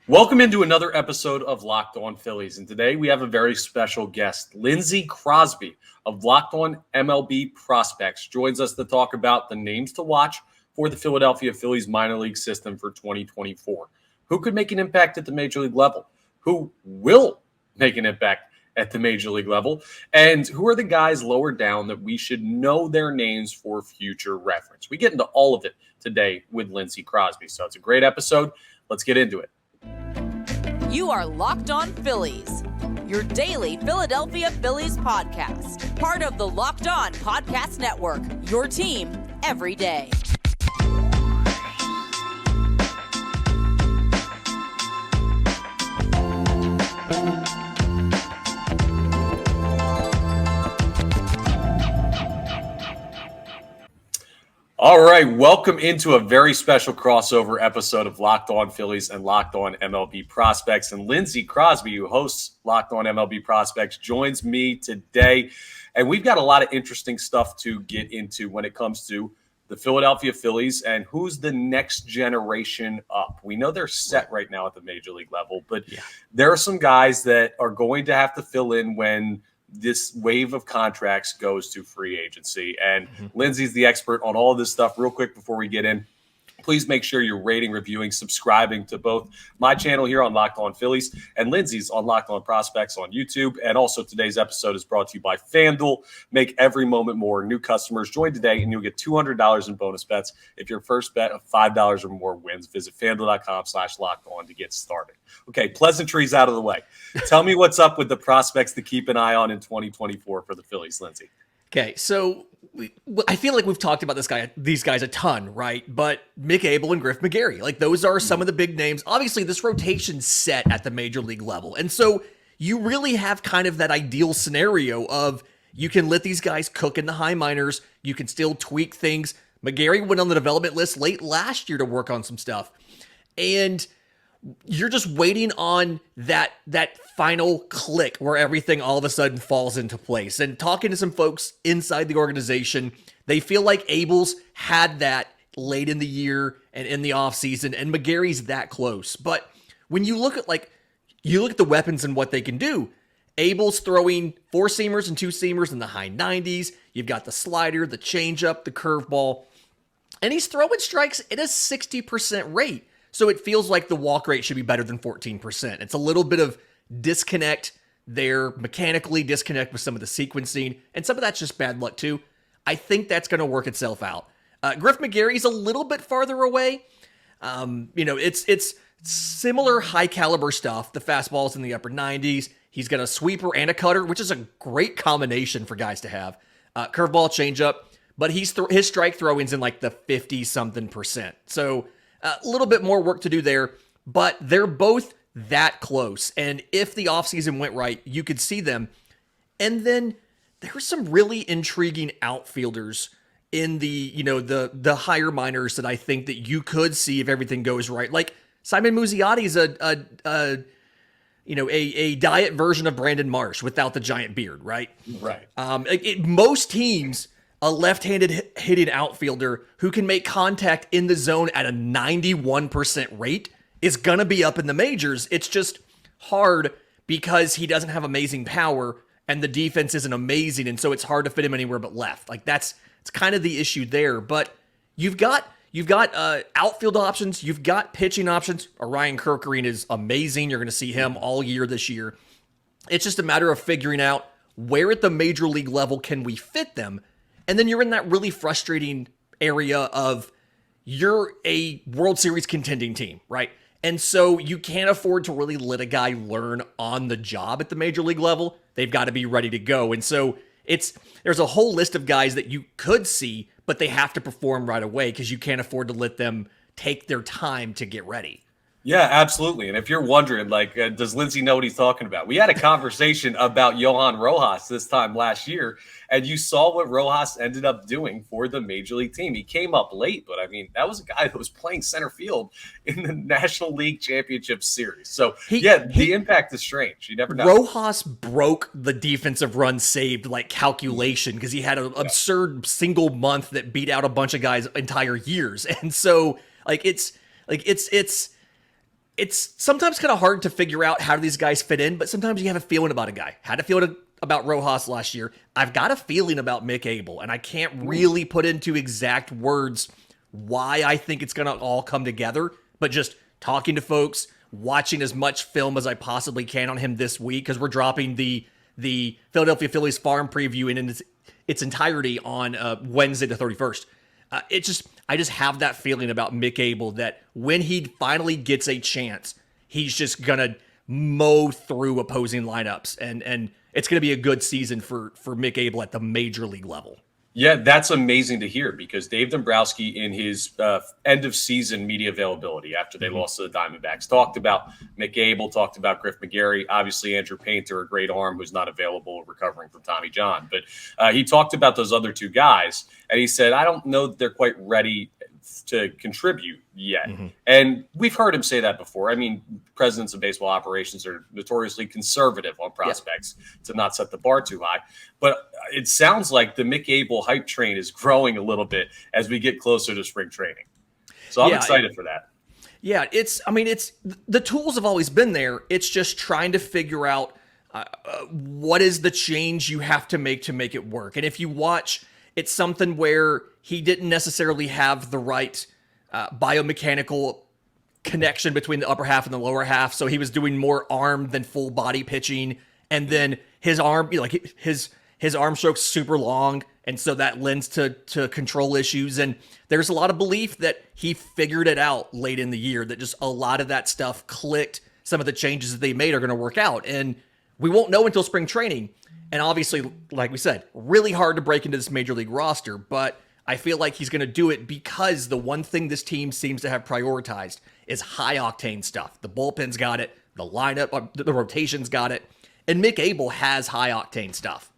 Welcome into another episode of Locked On Phillies. And today we have a very special guest. Lindsay Crosby of Locked On MLB Prospects joins us to talk about the names to watch for the Philadelphia Phillies minor league system for 2024. Who could make an impact at the major league level? Who will make an impact at the major league level? And who are the guys lower down that we should know their names for future reference? We get into all of it today with Lindsay Crosby. So it's a great episode. Let's get into it. You are Locked On Phillies, your daily Philadelphia Phillies podcast. Part of the Locked On Podcast Network, your team every day. All right, welcome into a very special crossover episode of Locked On Phillies and Locked On MLB Prospects. And Lindsay Crosby, who hosts Locked On MLB Prospects, joins me today. And we've got a lot of interesting stuff to get into when it comes to the Philadelphia Phillies and who's the next generation up. We know they're set right now at the major league level, but there are some guys that are going to have to fill in when this wave of contracts goes to free agency. And Lindsay's the expert on all of this stuff. Real quick before we get in, please make sure you're rating, reviewing, subscribing to both my channel here on Locked On Phillies and Lindsay's on Locked On Prospects on YouTube. And also today's episode is brought to you by FanDuel. Make every moment more. New customers join today and you'll get $200 in bonus bets if your first bet of $5 or more wins. Visit FanDuel.com/LockedOn to get started. Okay, pleasantries out of the way. Tell me what's up with the prospects to keep an eye on in 2024 for the Phillies, Lindsay. Okay, so I feel like we've talked about these guys a ton, right? But Mick Abel and Griff McGarry, like those are some of the big names. Obviously, this rotation's set at the major league level. And so you really have kind of that ideal scenario of you can let these guys cook in the high minors. You can still tweak things. McGarry went on the development list late last year to work on some stuff. And you're just waiting on that final click where everything all of a sudden falls into place. And talking to some folks inside the organization, they feel like Abel's had that late in the year and in the offseason, and McGarry's that close. But when you look at the weapons and what they can do, Abel's throwing 4-seamers and 2-seamers in the high 90s. You've got the slider, the changeup, the curveball, and he's throwing strikes at a 60% rate. So it feels like the walk rate should be better than 14%. It's a little bit of disconnect there, mechanically disconnect with some of the sequencing, and some of that's just bad luck too. I think that's going to work itself out. Griff McGarry's a little bit farther away. It's similar high caliber stuff. The fastball's in the upper 90s. He's got a sweeper and a cutter, which is a great combination for guys to have. Curveball, changeup, but his strike throwing's in like the 50-something%. So a little bit more work to do there, but they're both that close. And if the offseason went right, you could see them. And then there were some really intriguing outfielders in the higher minors that I think that you could see if everything goes right. Like Simon Muzzioti's a diet version of Brandon Marsh without the giant beard, right? Right. Most teams, a left-handed hitting outfielder who can make contact in the zone at a 91% rate is going to be up in the majors. It's just hard because he doesn't have amazing power and the defense isn't amazing. And so it's hard to fit him anywhere but left. Like it's kind of the issue there, but you've got outfield options. You've got pitching options. Orion Kerkering is amazing. You're going to see him all year this year. It's just a matter of figuring out where at the major league level can we fit them. And then you're in that really frustrating area of you're a World Series contending team, right? And so you can't afford to really let a guy learn on the job at the major league level. They've got to be ready to go. And so there's a whole list of guys that you could see, but they have to perform right away because you can't afford to let them take their time to get ready. Yeah, absolutely. And if you're wondering, does Lindsay know what he's talking about? We had a conversation about Johan Rojas this time last year, and you saw what Rojas ended up doing for the Major League team. He came up late, but, that was a guy that was playing center field in the National League Championship Series. So, the impact is strange. You never know. Rojas broke the defensive run saved, calculation because he had an absurd single month that beat out a bunch of guys entire years. And so, it's it's sometimes kind of hard to figure out how do these guys fit in, but sometimes you have a feeling about a guy. Had a feeling about Rojas last year. I've got a feeling about Mick Abel, and I can't really put into exact words why I think it's going to all come together, but just talking to folks, watching as much film as I possibly can on him this week, because we're dropping the Philadelphia Phillies farm preview in its entirety on Wednesday the 31st. I just have that feeling about Mick Abel that when he finally gets a chance, he's just going to mow through opposing lineups, and it's going to be a good season for Mick Abel at the major league level. Yeah, that's amazing to hear, because Dave Dombrowski, in his end of season media availability after they lost to the Diamondbacks, talked about Mick Abel, talked about Griff McGarry, obviously Andrew Painter, a great arm who's not available, recovering from Tommy John. But he talked about those other two guys, and he said, I don't know that they're quite ready to contribute yet. And we've heard him say that before. I mean, presidents of baseball operations are notoriously conservative on prospects to not set the bar too high. But it sounds like the Mick Abel hype train is growing a little bit as we get closer to spring training. So I'm excited for that. Yeah, it's the tools have always been there. It's just trying to figure out what is the change you have to make it work. And if you watch, it's something where he didn't necessarily have the right biomechanical connection between the upper half and the lower half. So he was doing more arm than full body pitching. And then his arm, his arm stroke's super long. And so that lends to control issues. And there's a lot of belief that he figured it out late in the year, that just a lot of that stuff clicked. Some of the changes that they made are going to work out. And we won't know until spring training. And obviously, like we said, really hard to break into this major league roster, but I feel like he's going to do it because the one thing this team seems to have prioritized is high octane stuff. The bullpen's got it, the lineup, the rotation's got it, and Mick Abel has high octane stuff.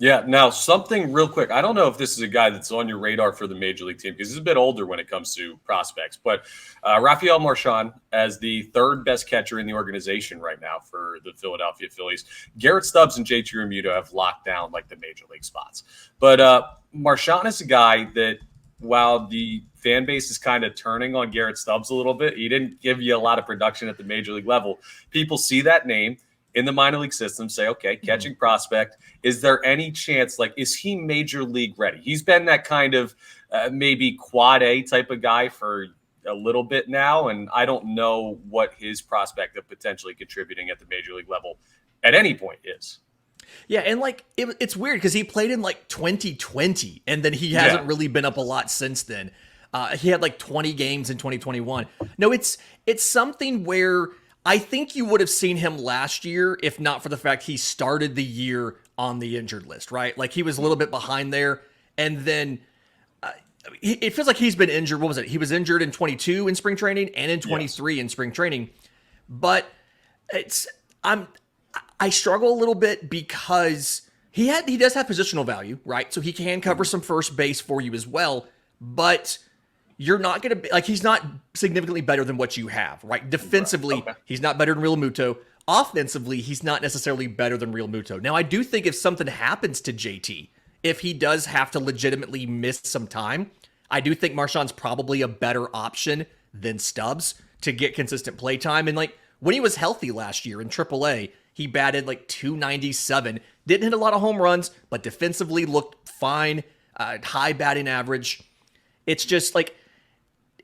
Yeah. Now, something real quick. I don't know if this is a guy that's on your radar for the major league team, because he's a bit older when it comes to prospects. But Rafael Marchand, as the third best catcher in the organization right now for the Philadelphia Phillies, Garrett Stubbs and JT Realmuto have locked down like the major league spots. But Marchand is a guy that, while the fan base is kind of turning on Garrett Stubbs a little bit, he didn't give you a lot of production at the major league level. People see that name in the minor league system, say, okay, catching prospect. Is there any chance, is he major league ready? He's been that kind of maybe quad A type of guy for a little bit now, and I don't know what his prospect of potentially contributing at the major league level at any point is. Yeah, and it's weird because he played in 2020, and then he hasn't really been up a lot since then. He had 20 games in 2021. No, it's something where I think you would have seen him last year if not for the fact he started the year on the injured list, right? He was a little bit behind there, and then it feels like he's been injured. What was it? He was injured in 22 in spring training and in 23 in spring training. But I struggle a little bit because he does have positional value, right? So he can cover some first base for you as well, but you're not going to be he's not significantly better than what you have, right? Defensively, He's not better than Realmuto. Offensively, he's not necessarily better than Realmuto. Now, I do think if something happens to JT, if he does have to legitimately miss some time, I do think Marchand's probably a better option than Stubbs to get consistent play time. And when he was healthy last year in AAA, he batted .297, didn't hit a lot of home runs, but defensively looked fine, high batting average. It's just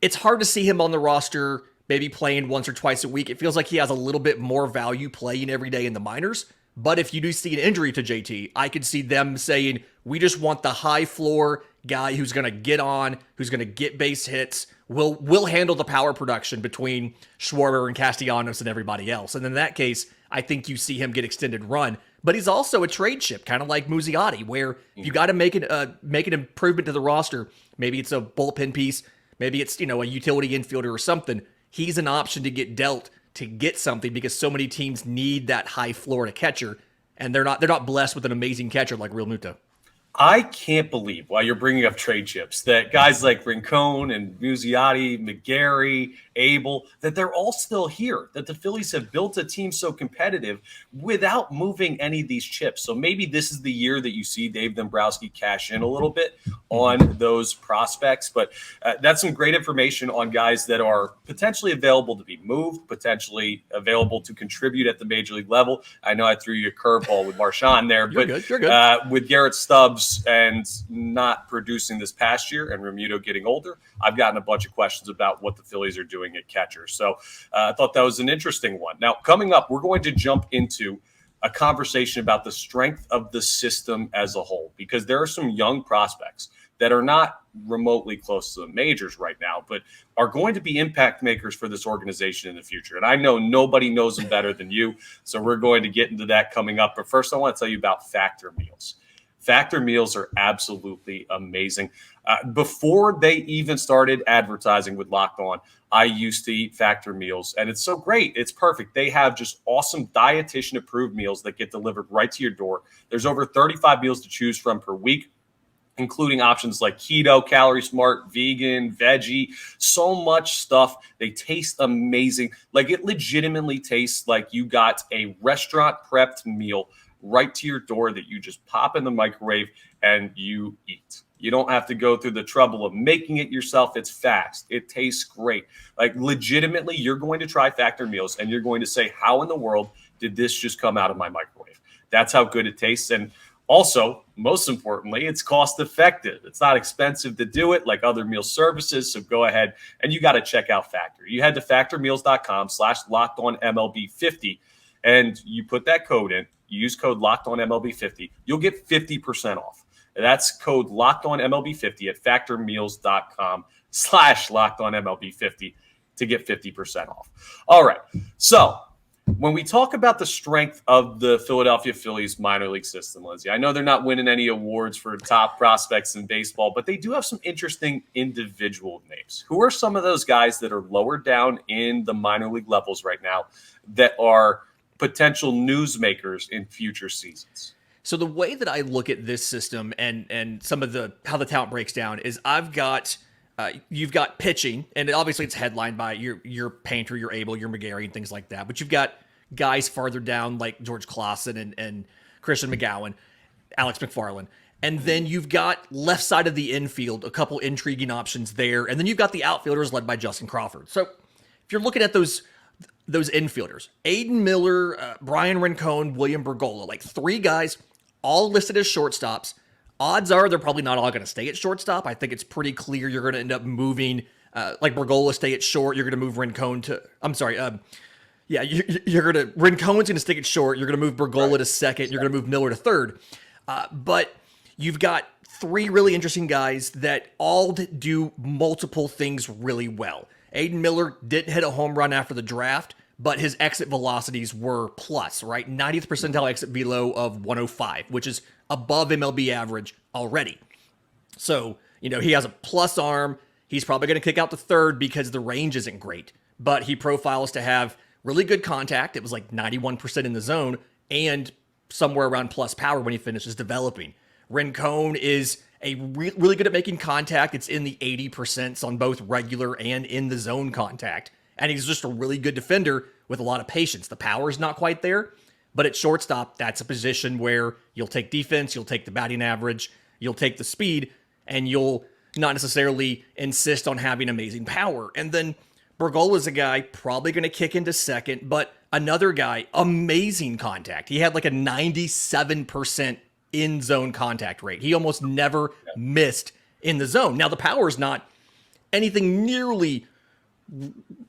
it's hard to see him on the roster, maybe playing once or twice a week. It feels like he has a little bit more value playing every day in the minors. But if you do see an injury to JT, I could see them saying, we just want the high floor guy who's going to get on, who's going to get base hits. We'll handle the power production between Schwarber and Castellanos and everybody else. And in that case, I think you see him get extended run. But he's also a trade chip, kind of like Muzziotti, where you got to make an improvement to the roster. Maybe it's a bullpen piece. Maybe it's, a utility infielder or something. He's an option to get dealt to get something, because so many teams need that high floor to catcher, and they're not blessed with an amazing catcher like Realmuto. I can't believe, while you're bringing up trade chips, that guys like Rincon and Muzziotti, McGarry, Abel, that they're all still here, that the Phillies have built a team so competitive without moving any of these chips. So maybe this is the year that you see Dave Dombrowski cash in a little bit on those prospects. But that's some great information on guys that are potentially available to be moved, potentially available to contribute at the major league level. I know I threw you a curveball with Marshawn there, You're good. with Garrett Stubbs and not producing this past year and Remuto getting older, I've gotten a bunch of questions about what the Phillies are doing at catcher. So I thought that was an interesting one. Now, coming up, we're going to jump into a conversation about the strength of the system as a whole, because there are some young prospects that are not remotely close to the majors right now, but are going to be impact makers for this organization in the future. And I know nobody knows them better than you, so we're going to get into that coming up. But first, I want to tell you about Factor Meals. Factor Meals are absolutely amazing. Before they even started advertising with Locked On, I used to eat Factor Meals, and it's so great. It's perfect. They have just awesome dietitian-approved meals that get delivered right to your door. There's over 35 meals to choose from per week, including options like keto, calorie smart, vegan, veggie, so much stuff. They taste amazing. Like, it legitimately tastes like you got a restaurant prepped meal right to your door that you just pop in the microwave and you eat. You don't have to go through the trouble of making it yourself. It's fast. It tastes great. Like, legitimately, you're going to try Factor Meals and you're going to say, how in the world did this just come out of my microwave? That's how good it tastes. And also, most importantly, it's cost effective. It's not expensive to do it like other meal services. So go ahead and you got to check out Factor. You head to factormeals.com/LockedOnMLB50 and you put that code in. You use code LockedOnMLB50. You'll get 50% off. That's code LockedOnMLB50 at factormeals.com/LockedOnMLB50 to get 50% off. All right. So when we talk about the strength of the Philadelphia Phillies minor league system, Lindsay, I know they're not winning any awards for top prospects in baseball, but they do have some interesting individual names. Who are some of those guys that are lower down in the minor league levels right now that are potential newsmakers in future seasons? So the way that I look at this system and some of how the talent breaks down is I've got you've got pitching, and obviously it's headlined by your Painter, your Abel, your McGarry, and things like that. But you've got guys farther down like George Clausen and Christian McGowan, Alex McFarland. And then you've got left side of the infield, a couple intriguing options there. And then you've got the outfielders led by Justin Crawford. So if you're looking at those infielders, Aiden Miller, Brian Rincon, William Bergolla, like three guys all listed as shortstops. Odds are they're probably not all going to stay at shortstop. I think it's pretty clear you're going to end up moving, like Bergolla stay at short. You're going to move Rincon to, Rincon's going to stick at short. You're going to move Bergolla to second. You're going to move Miller to third. But you've got three really interesting guys that all do multiple things really well. Aiden Miller didn't hit a home run after the draft, but his exit velocities were plus, right? 90th percentile exit velo of 105, which is above MLB average already. So, he has a plus arm. He's probably going to kick out to third because the range isn't great, but he profiles to have really good contact. It was like 91% in the zone and somewhere around plus power when he finishes developing. Rincon is really good at making contact. It's in the 80% on both regular and in the zone contact. And he's just a really good defender with a lot of patience. The power is not quite there, but at shortstop, that's a position where you'll take defense, you'll take the batting average, you'll take the speed, and you'll not necessarily insist on having amazing power. And then Bergola's a guy probably going to kick into second, but another guy, amazing contact. He had like a 97% in-zone contact rate. He almost never missed in the zone. Now, the power is not anything nearly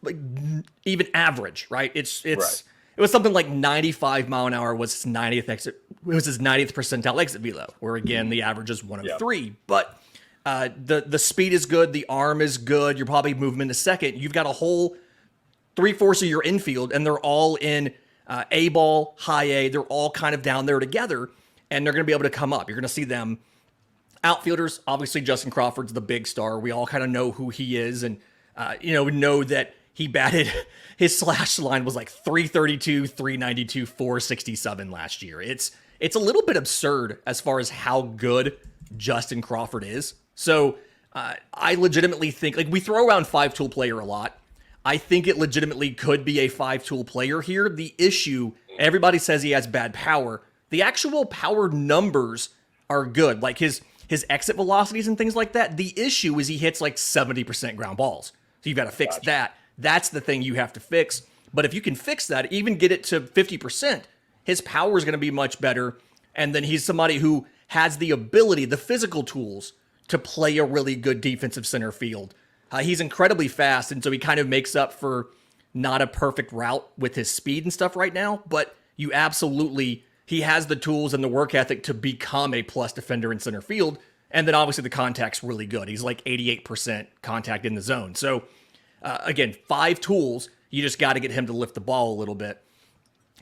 like even average, right? It was something like 95 mile an hour was his 90th exit. It was his 90th percentile exit velo, where again the average is 103. But the speed is good, the arm is good. You're probably moving into second. You've got a whole 3/4 of your infield, and they're all in A ball, high A. They're all kind of down there together, and they're going to be able to come up. You're going to see them. Outfielders, obviously Justin Crawford's the big star. We all kind of know who he is, and know that he batted, his slash line was like 332, 392, 467 last year. It's a little bit absurd as far as how good Justin Crawford is. So I legitimately think, like, we throw around 5-tool player a lot. I think it legitimately could be a 5-tool player here. The issue, everybody says he has bad power. The actual power numbers are good, like his exit velocities and things like that. The issue is he hits like 70% ground balls. So you've got to fix that. That's the thing you have to fix. But if you can fix that, even get it to 50%, his power is going to be much better. And then he's somebody who has the ability, the physical tools to play a really good defensive center field. He's incredibly fast, and so he kind of makes up for not a perfect route with his speed and stuff right now. But you absolutely, he has the tools and the work ethic to become a plus defender in center field. And then obviously the contact's really good. He's like 88% contact in the zone. So again, 5 tools. You just got to get him to lift the ball a little bit.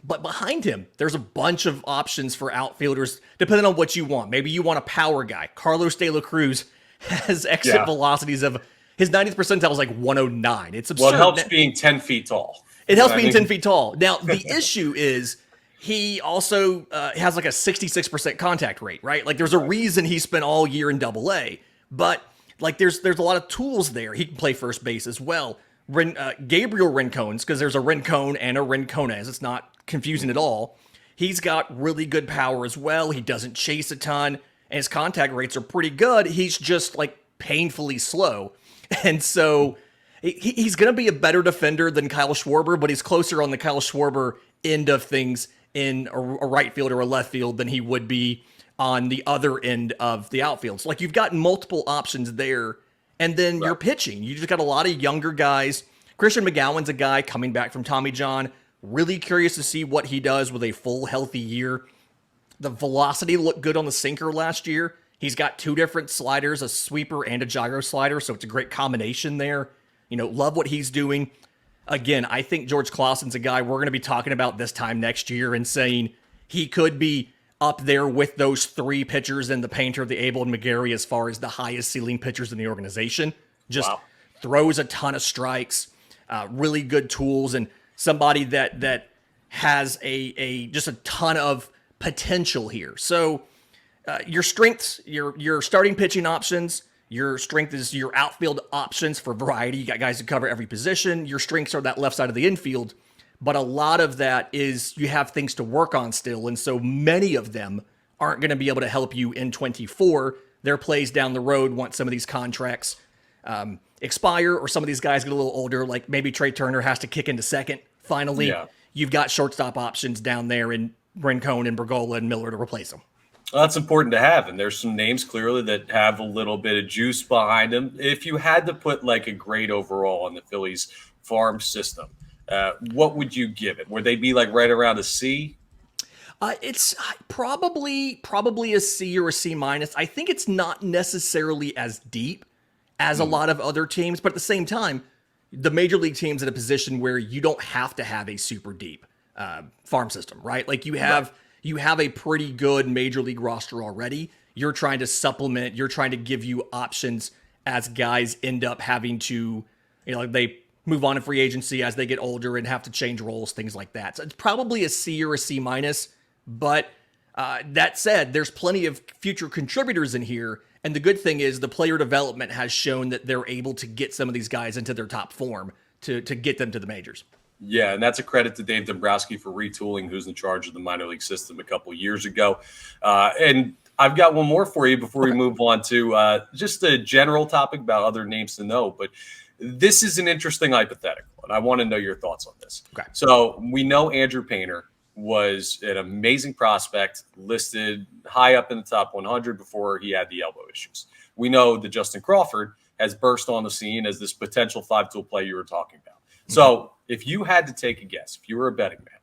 But behind him, there's a bunch of options for outfielders, depending on what you want. Maybe you want a power guy. Carlos De La Cruz has exit velocities of, his 90th percentile is like 109. It's absurd. Well, it helps being 10 feet tall. It helps being 10 feet tall. Now, the issue is he also has like a 66% contact rate, right? Like there's a reason he spent all year in AA. But like there's a lot of tools there. He can play first base as well. Gabriel Rincones, because there's a Rincon and a Rincones. It's not confusing at all. He's got really good power as well. He doesn't chase a ton, and his contact rates are pretty good. He's just like painfully slow. And so he's going to be a better defender than Kyle Schwarber, but he's closer on the Kyle Schwarber end of things in a right field or a left field than he would be on the other end of the outfield. So like you've got multiple options there. And then you're pitching. You just got a lot of younger guys. Christian McGowan's a guy coming back from Tommy John. Really curious to see what he does with a full healthy year. The velocity looked good on the sinker last year. He's got 2 different sliders, a sweeper and a gyro slider, so it's a great combination there. You know, love what he's doing. Again, I think George Clausen's a guy we're going to be talking about this time next year and saying he could be up there with those 3 pitchers and the Painter, the Abel, and McGarry as far as the highest ceiling pitchers in the organization. Just throws a ton of strikes, really good tools, and somebody that has just a ton of potential here. So your strengths, your starting pitching options, your strength is your outfield options for variety. You got guys who cover every position. Your strengths are that left side of the infield. But a lot of that is you have things to work on still. And so many of them aren't going to be able to help you in 24. Their plays down the road once some of these contracts expire or some of these guys get a little older, like maybe Trey Turner has to kick into second. Finally, you've got shortstop options down there in Rincon and Bergola and Miller to replace them. Well, that's important to have. And there's some names clearly that have a little bit of juice behind them. If you had to put like a grade overall on the Phillies farm system, what would you give it? Would they be like right around a C? It's probably a C or a C minus. I think it's not necessarily as deep as a lot of other teams, but at the same time, the major league team's in a position where you don't have to have a super deep farm system, right? Like you have a pretty good major league roster already. You're trying to supplement. You're trying to give you options as guys end up having to, they move on in free agency as they get older and have to change roles, things like that. So it's probably a C or a C minus. But that said, there's plenty of future contributors in here. And the good thing is the player development has shown that they're able to get some of these guys into their top form to get them to the majors. Yeah, and that's a credit to Dave Dombrowski for retooling, who's in charge of the minor league system a couple years ago. And I've got one more for you before we move on to just a general topic about other names to know. But this is an interesting hypothetical, and I want to know your thoughts on this. Okay. So we know Andrew Painter was an amazing prospect, listed high up in the top 100 before he had the elbow issues. We know that Justin Crawford has burst on the scene as this potential 5-tool player you were talking about. Mm-hmm. So if you had to take a guess, if you were a betting man,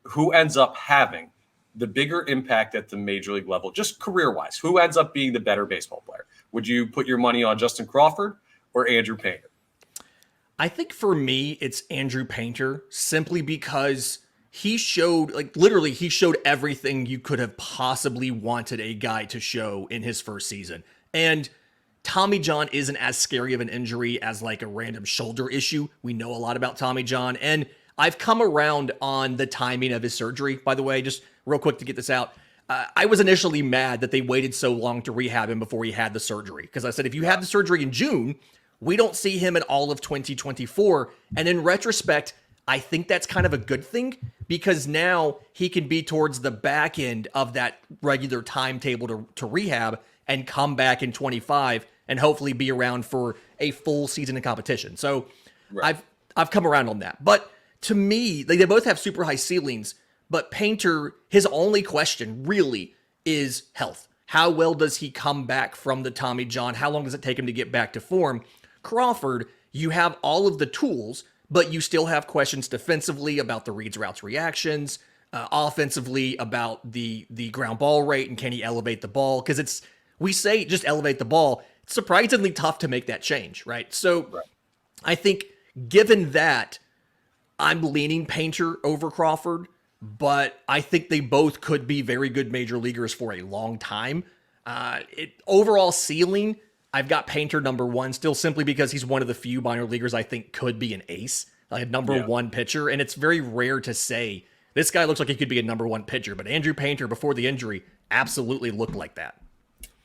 who ends up having the bigger impact at the major league level, just career-wise, who ends up being the better baseball player? Would you put your money on Justin Crawford or Andrew Painter? I think for me, it's Andrew Painter, simply because he showed, literally, he showed everything you could have possibly wanted a guy to show in his first season. And Tommy John isn't as scary of an injury as like a random shoulder issue. We know a lot about Tommy John. And I've come around on the timing of his surgery, by the way, just real quick to get this out. I was initially mad that they waited so long to rehab him before he had the surgery. Because I said, if you had the surgery in June, We don't see him in all of 2024. And in retrospect, I think that's kind of a good thing because now he can be towards the back end of that regular timetable to rehab and come back in 25 and hopefully be around for a full season of competition. So I've come around on that. But to me, they both have super high ceilings, but Painter, his only question really is health. How well does he come back from the Tommy John? How long does it take him to get back to form? Crawford, you have all of the tools, but you still have questions defensively about the reads, routes, reactions, offensively about the ground ball rate and can he elevate the ball? Because we say just elevate the ball. It's surprisingly tough to make that change, right? So I think given that, I'm leaning Painter over Crawford, but I think they both could be very good major leaguers for a long time. Overall ceiling, I've got Painter number one, still simply because he's one of the few minor leaguers I think could be an ace, like a number one pitcher. And it's very rare to say this guy looks like he could be a number one pitcher, but Andrew Painter before the injury absolutely looked like that.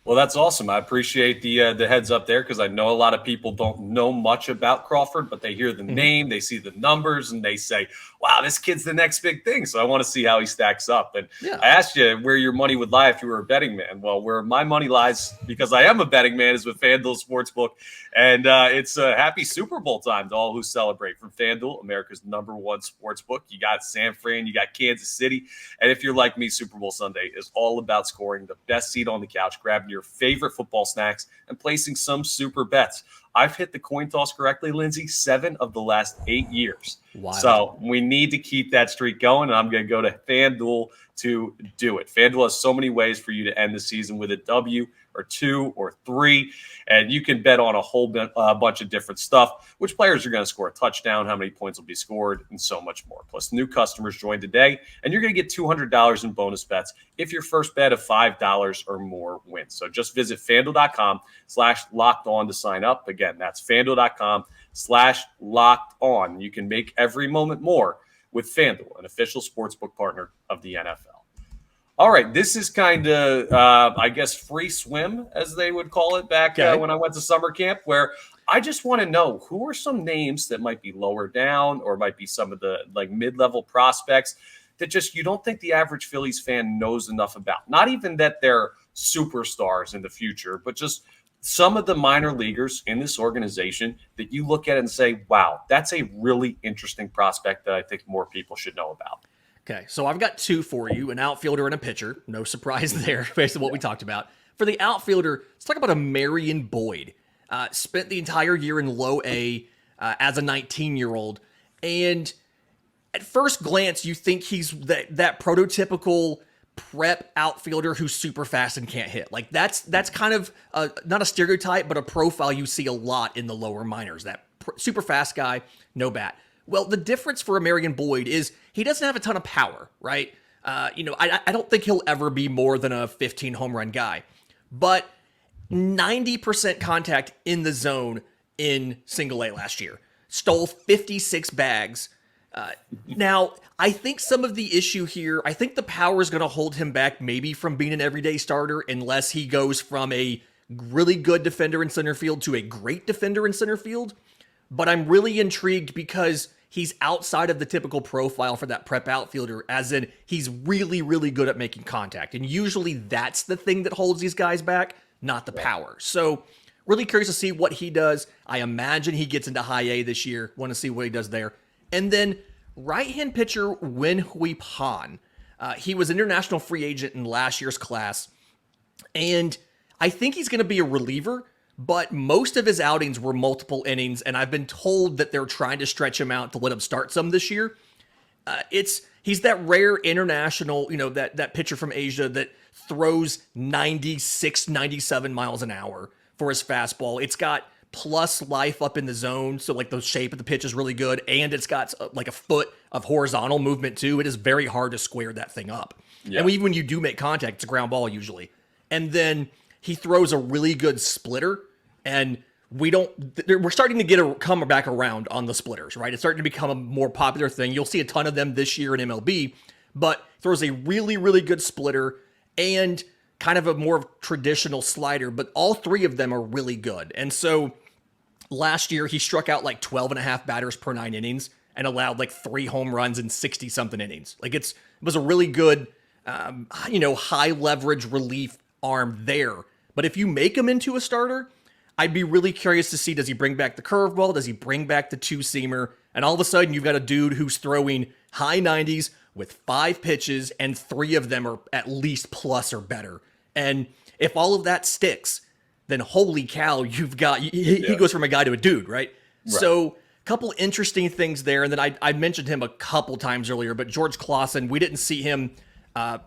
Well, that's awesome. I appreciate the heads up there because I know a lot of people don't know much about Crawford, but they hear the name, they see the numbers, and they say, wow, this kid's the next big thing. So I want to see how he stacks up. And I asked you where your money would lie if you were a betting man. Well, where my money lies, because I am a betting man, is with FanDuel Sportsbook. And it's a happy Super Bowl time to all who celebrate. From FanDuel, America's #1 sportsbook. You got San Fran, you got Kansas City. And if you're like me, Super Bowl Sunday is all about scoring the best seat on the couch, grabbing your favorite football snacks, and placing some super bets. I've hit the coin toss correctly, Lindsay, 7 of the last 8 years. Wow. So we need to keep that streak going, and I'm going to go to FanDuel to do it. FanDuel has so many ways for you to end the season with a W or 2 or 3, and you can bet on a whole bunch of different stuff, which players are going to score a touchdown, how many points will be scored, and so much more. Plus, new customers join today, and you're going to get $200 in bonus bets if your first bet of $5 or more wins. So just visit FanDuel.com/locked-on to sign up. Again, that's FanDuel.com/locked-on. You can make every moment more with FanDuel, an official sportsbook partner of the NFL. All right, this is kind of, I guess, free swim, as they would call it back when I went to summer camp, where I just want to know who are some names that might be lower down or might be some of the like mid-level prospects that just you don't think the average Phillies fan knows enough about. Not even that they're superstars in the future, but just some of the minor leaguers in this organization that you look at and say, wow, that's a really interesting prospect that I think more people should know about. Okay, so I've got 2 for you, an outfielder and a pitcher. No surprise there based on what we talked about. For the outfielder, let's talk about a Marion Boyd. Spent the entire year in low A as a 19-year-old. And at first glance, you think he's that prototypical prep outfielder who's super fast and can't hit. Like that's kind of not a stereotype, but a profile you see a lot in the lower minors. That super fast guy, no bat. Well, the difference for a Marion Boyd is he doesn't have a ton of power, right? I don't think he'll ever be more than a 15 home run guy, but 90% contact in the zone in single A last year. Stole 56 bags. Now, I think some of the issue here, I think the power is going to hold him back maybe from being an everyday starter unless he goes from a really good defender in center field to a great defender in center field. But I'm really intrigued because he's outside of the typical profile for that prep outfielder, as in he's really, really good at making contact. And usually that's the thing that holds these guys back, not the power. So really curious to see what he does. I imagine he gets into high A this year. Want to see what he does there. And then right-hand pitcher Wen Hui Pan. He was an international free agent in last year's class. And I think he's going to be a reliever, but most of his outings were multiple innings, and I've been told that they're trying to stretch him out to let him start some this year. He's that rare international, that pitcher from Asia that throws 96, 97 miles an hour for his fastball. It's got plus life up in the zone, so like the shape of the pitch is really good, and it's got like a foot of horizontal movement too. It is very hard to square that thing up. Yeah. And even when you do make contact, it's a ground ball usually. And then he throws a really good splitter, and we're starting to come back around on the splitters, right? It's starting to become a more popular thing. You'll see a ton of them this year in MLB, but throws a really, really good splitter and kind of a more traditional slider, but all 3 of them are really good. And so Last year, he struck out like 12 and a half batters per 9 innings and allowed like 3 home runs in 60 something innings. Like it was a really good, high leverage relief arm there. But if you make him into a starter, I'd be really curious to see, does he bring back the curveball? Does he bring back the 2-seamer? And all of a sudden, you've got a dude who's throwing high 90s with 5 pitches, and 3 of them are at least plus or better. And if all of that sticks, then holy cow, you've got, he goes from a guy to a dude, right? So a couple interesting things there. And then I mentioned him a couple times earlier, but George Clausen, we didn't see him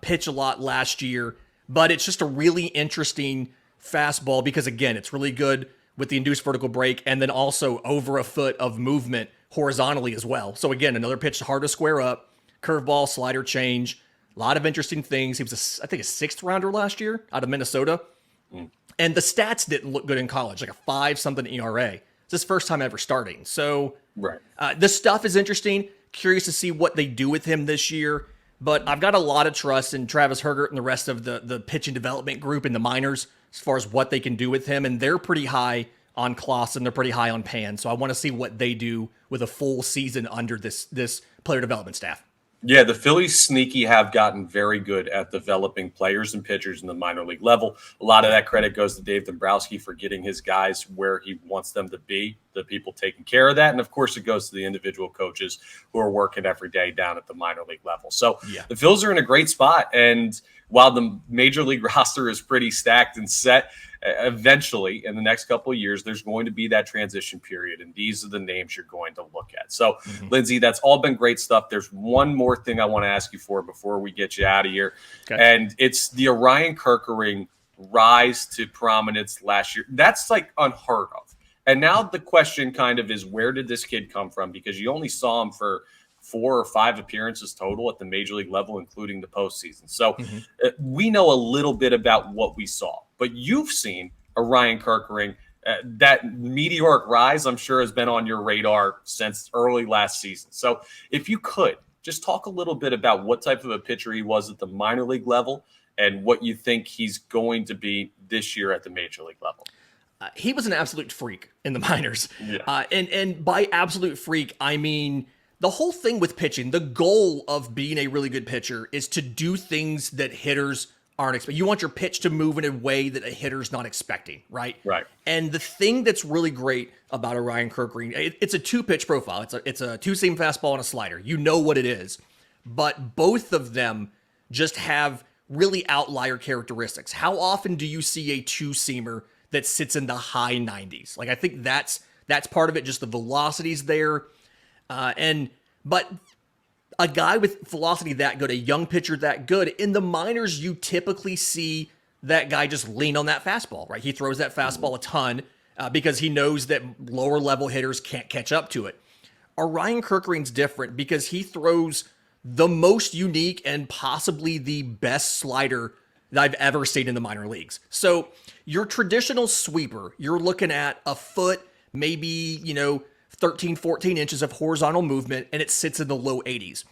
pitch a lot last year, but it's just a really interesting fastball because, again, it's really good with the induced vertical break and then also over a foot of movement horizontally as well. So again, another pitch hard to square up, curveball, slider change, a lot of interesting things. He was, I think, a 6th rounder last year out of Minnesota. And the stats didn't look good in college, like a 5-something ERA. It's his first time ever starting. So the stuff is interesting. Curious to see what they do with him this year. But I've got a lot of trust in Travis Hergert and the rest of the pitching development group in the minors as far as what they can do with him. And they're pretty high on Clausen. They're pretty high on Pan. So I want to see what they do with a full season under this player development staff. Yeah, the Phillies sneaky have gotten very good at developing players and pitchers in the minor league level. A lot of that credit goes to Dave Dombrowski for getting his guys where he wants them to be, the people taking care of that. And, of course, it goes to the individual coaches who are working every day down at the minor league level. So the Phillies are in a great spot. And while the major league roster is pretty stacked and set, eventually in the next couple of years, there's going to be that transition period. And these are the names you're going to look at. So, Lindsay, that's all been great stuff. There's one more thing I want to ask you for before we get you out of here. Okay. And it's the Orion Kerkering rise to prominence last year. That's like unheard of. And now the question kind of is, where did this kid come from? Because you only saw him for 4 or 5 appearances total at the major league level, including the postseason. So we know a little bit about what we saw, but you've seen Orion Kerkering. That meteoric rise, I'm sure, has been on your radar since early last season. So if you could just talk a little bit about what type of a pitcher he was at the minor league level and what you think he's going to be this year at the major league level. He was an absolute freak in the minors. And by absolute freak, I mean, the whole thing with pitching, the goal of being a really good pitcher is to do things that hitters aren't expecting. You want your pitch to move in a way that a hitter's not expecting, right? Right. And the thing that's really great about Orion Kerkering, it's a 2-pitch profile. It's a 2-seam fastball and a slider. You know what it is. But both of them just have really outlier characteristics. How often do you see a 2-seamer that sits in the high 90s? Like, I think that's part of it, just the velocity's there. But a guy with velocity that good, a young pitcher that good, in the minors, you typically see that guy just lean on that fastball, right? He throws that fastball a ton because he knows that lower level hitters can't catch up to it. Orion Kerkering's different because he throws the most unique and possibly the best slider that I've ever seen in the minor leagues. So your traditional sweeper, you're looking at a foot, maybe, 13, 14 inches of horizontal movement, and it sits in the low 80s.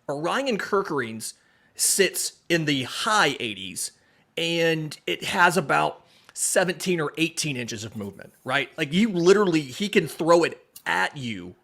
Orion Kerkering's sits in the high 80s, and it has about 17 or 18 inches of movement, right? Like, he can throw it at you.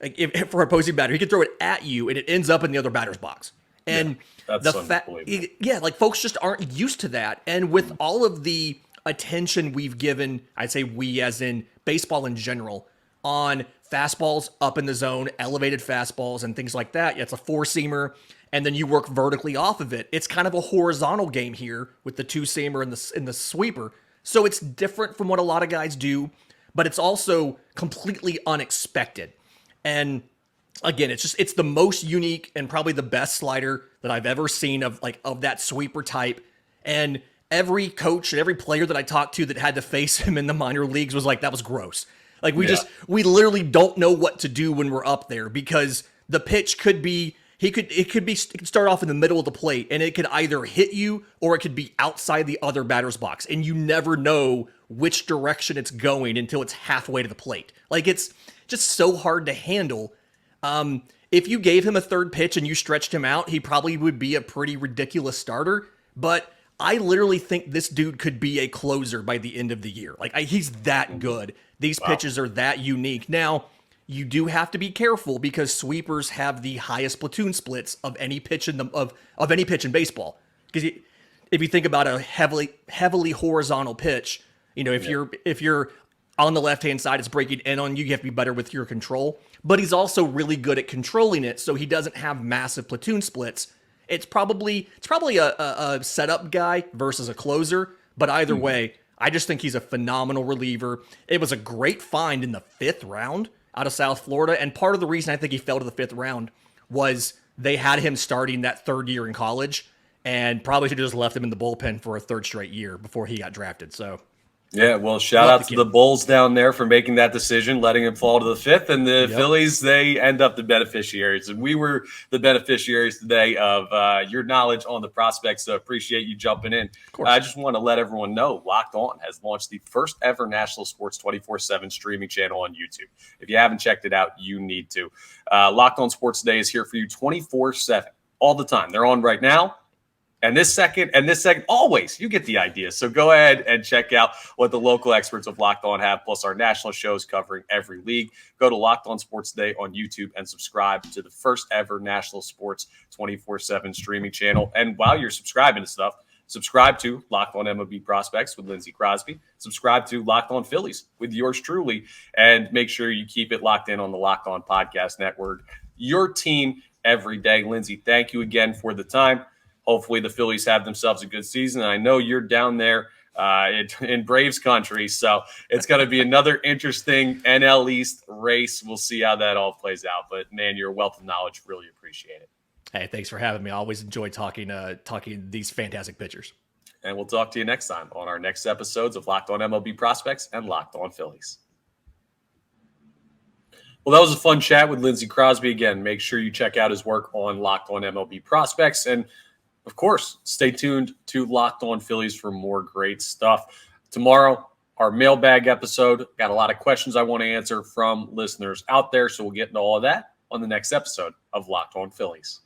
Like, if for opposing batter, he can throw it at you, and it ends up in the other batter's box. And that's like, folks just aren't used to that. And with all of the attention we've given, I'd say we as in baseball in general, on fastballs up in the zone, elevated fastballs and things like that. It's a 4-seamer, and then you work vertically off of it. It's kind of a horizontal game here with the 2-seamer and the sweeper. So it's different from what a lot of guys do, but it's also completely unexpected. And again, it's the most unique and probably the best slider that I've ever seen of that sweeper type. And every coach and every player that I talked to that had to face him in the minor leagues was like, that was gross. Like, we literally don't know what to do when we're up there because the pitch could be, it could start off in the middle of the plate and it could either hit you or it could be outside the other batter's box. And you never know which direction it's going until it's halfway to the plate. Like, it's just so hard to handle. If you gave him a third pitch and you stretched him out, he probably would be a pretty ridiculous starter. But I literally think this dude could be a closer by the end of the year. Like, he's that good. These pitches are that unique. Now, you do have to be careful because sweepers have the highest platoon splits of any pitch of any pitch in baseball. Because if you think about a heavily horizontal pitch, if you're on the left-hand side, it's breaking in on you. You have to be better with your control. But he's also really good at controlling it, so he doesn't have massive platoon splits. It's probably a setup guy versus a closer. But either way, I just think he's a phenomenal reliever. It was a great find in the 5th round out of South Florida. And part of the reason I think he fell to the 5th round was they had him starting that 3rd year in college and probably should have just left him in the bullpen for a 3rd straight year before he got drafted. So, yeah, well, shout out to the Bulls down there for making that decision, letting him fall to the 5th. And the Phillies, they end up the beneficiaries. And we were the beneficiaries today of your knowledge on the prospects. So appreciate you jumping in. I just want to let everyone know Locked On has launched the first ever national sports 24/7 streaming channel on YouTube. If you haven't checked it out, you need to. Locked On Sports Today is here for you 24/7, all the time. They're on right now. And this second, always, you get the idea. So go ahead and check out what the local experts of Locked On have, plus our national shows covering every league. Go to Locked On Sports Today on YouTube and subscribe to the first ever national sports 24/7 streaming channel. And while you're subscribing to stuff, subscribe to Locked On MLB Prospects with Lindsay Crosby. Subscribe to Locked On Phillies with yours truly. And make sure you keep it locked in on the Locked On Podcast Network. Your team every day. Lindsay, thank you again for the time. Hopefully the Phillies have themselves a good season. I know you're down there in Braves country, so it's going to be another interesting NL East race. We'll see how that all plays out. But, man, your wealth of knowledge, really appreciate it. Hey, thanks for having me. I always enjoy talking these fantastic pitchers. And we'll talk to you next time on our next episodes of Locked On MLB Prospects and Locked On Phillies. Well, that was a fun chat with Lindsay Crosby. Again, make sure you check out his work on Locked On MLB Prospects. And, of course, stay tuned to Locked On Phillies for more great stuff. Tomorrow, our mailbag episode. Got a lot of questions I want to answer from listeners out there, so we'll get into all of that on the next episode of Locked On Phillies.